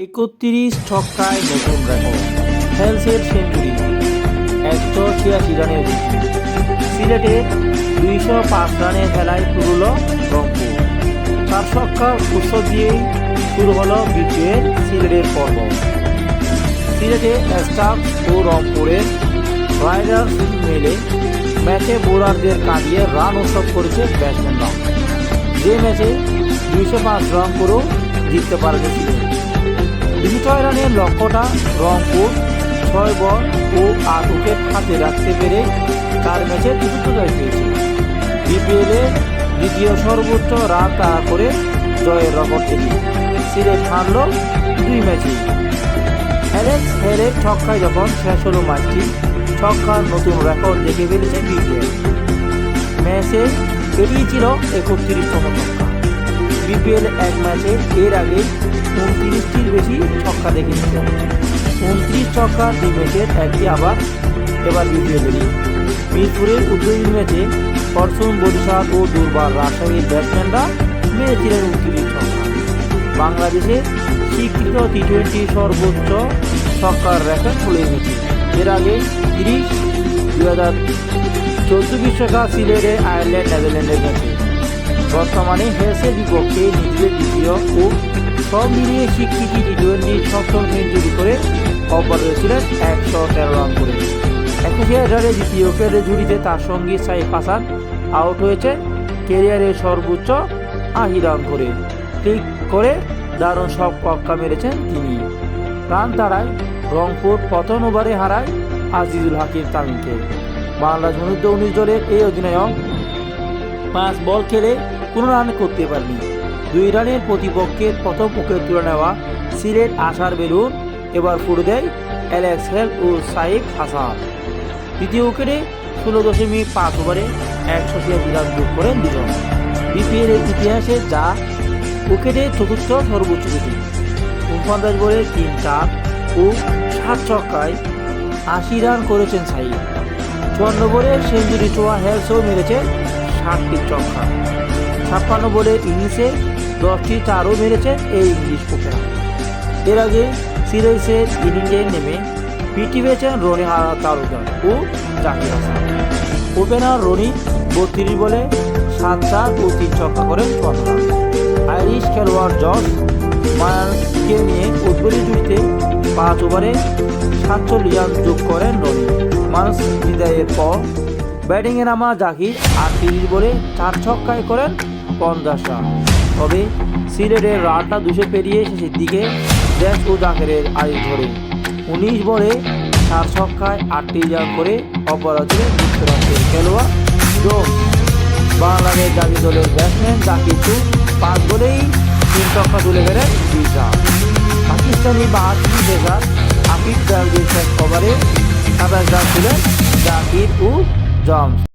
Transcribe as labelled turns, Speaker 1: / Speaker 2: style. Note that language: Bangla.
Speaker 1: ৩১ ছক্কায় নতুন রেকর্ড, হেলসের সেঞ্চুরি ১৮৬ রানের জুটি। সিলেটের ২০৫ রানের খেলায় ফুরল রংপুর। ৪ ছক্কার উৎসব দিয়েই শুরু হলো বিপিএল সিলেটের পর্ব। সিলেটে স্টাফ ও রংপুরের রাইডার্স মেলে ম্যাচে বোলারদের কাঁদিয়ে রান উৎসব করেছে ব্যাটসম্যানরা। যে ম্যাচে ২০৫ রান করেও জিততে পারেনি সিলেট। ২০৬ রানের লক্ষ্যটা রংপুর ৬ বল ও ৮ উইকেট হাতে রাখতে পেরে ৪ ম্যাচে চতুর্থ জয় পেয়েছে। বিপিএলে দ্বিতীয় সর্বোচ্চ রান তাড়া করে জয়ের রেকর্ড তৈরি। সিলেট হারল ২ ম্যাচে। অ্যালেক্স হেলের ছক্কায় যখন শেষ হলো ম্যাচটি, ছক্কার নতুন রেকর্ড দেখে ফেলেছে বিপিএল। ম্যাচে এটিই ছিল ৩১তম ছক্কা। বিপিএল এক ম্যাচে এর আগে ২৯টির বেশি ছক্কা দেখেছিল। ২৯ ছক্কার ২ ম্যাচের একটি এবার বিপিএলেরই। মিরপুরের উদ্বোধনী ম্যাচে ফরচুন বরিশাল ও দুর্বার রাজশাহীর ব্যাটসম্যানরা মেরেছিলেন ২৯ ছক্কা। বাংলাদেশের স্বীকৃত টি-20 সর্বোচ্চ ছক্কার রেকর্ড খুলে গেছে। এর আগে ৩০, ২০১৪ বিশ্বকাপ সিলেটে আয়ারল্যান্ড নেদারল্যান্ডের ম্যাচে। বর্তমানে হেলসের বিপক্ষে নিজেদের দ্বিতীয় ও সব মিলিয়ে স্বীকৃতি টি-20 সপ্তম সেঞ্চুরি করে অব্যাহত রয়েছিলেন ১১৩ রান করে। ২১ রানের দ্বিতীয় উইকেটের ঝুড়িতে তার সঙ্গী সাইফ হাসান আউট হয়েছে ক্যারিয়ারের সর্বোচ্চ ৮০ রান করে। ক্লিক করে দারুণ সব ছক্কা মেরেছেন তিনি। রান তাড়ায় রংপুর প্রথম ওভারে হারায় আজিজুল হাকিম তামিমকে। বাংলাদেশ অনূর্ধ্ব-১৯ দলের এই অধিনায়ক ৫ বল খেলে কোনো রান করতে পারেনি। ২ রানের প্রতিপক্ষের প্রথম উইকেট তুলে নেওয়া সিলেট আশার বেলুন এবার ফুটে দেয় অ্যালেক্স হেল ও সাইফ হাসান। দ্বিতীয় উইকেটে ১৬.৫ ওভারে ১৮৬ রান যোগ করেন দুজন। বিপিএলের ইতিহাসে যা উইকেটে চতুর্থ সর্বোচ্চ জুটি। ৪৯ বলে ৩-৪ ও ৭ ছক্কায় ৮০ রান করেছেন সাইফ। ৫৪ বলে সেঞ্চুরি ছোঁয়া হেলসও মেরেছে ৬০টি ছক্কা। ৫৬ বলে ইনিংসে ১০টি চারও মেরেছেন এই ইংলিশ ওপেনার। এর আগে সিরিজের ইনিংসে নেমে পিটি পেয়েছেন রনি তালুকদার ও জাকির হাসান। ওপেনার রনি ৩২ বলে ৭-৪ ও ৩ ছক্কা করেন ১৫ রান। আইরিশ খেলোয়াড় জস মায়ারকে নিয়ে উদ্বোধনী জুটিতে ৫ ওভারে ৪৭ রান যোগ করেন রনি। মানুষ বিদায়ের পর ব্যাটিংয়ে নামা জাকির ৩৮ বলে ৪ ছক্কায় করেন ৫০ রান। তবে সিলেটের রানটা ২০০ পেরিয়ে শেষের দিকে দেশ ও জাকিরের আড়ি ধরে ১৯ বলে ৪ ছক্কায় ৩৮ রান করে অপরাধে যুক্তরাষ্ট্রের খেলোয়াড় জোন। বাংলাদেশ জাতীয় দলের ব্যাটসম্যান জাকির ৫ বলেই ৩ ছক্কা তুলে গেলেন ২০ রান। পাকিস্তানি বাহাতি পেসার আকিব জাভেদের শেষ ওভারে ২৭ রান তুলেন জাকির ও জমস।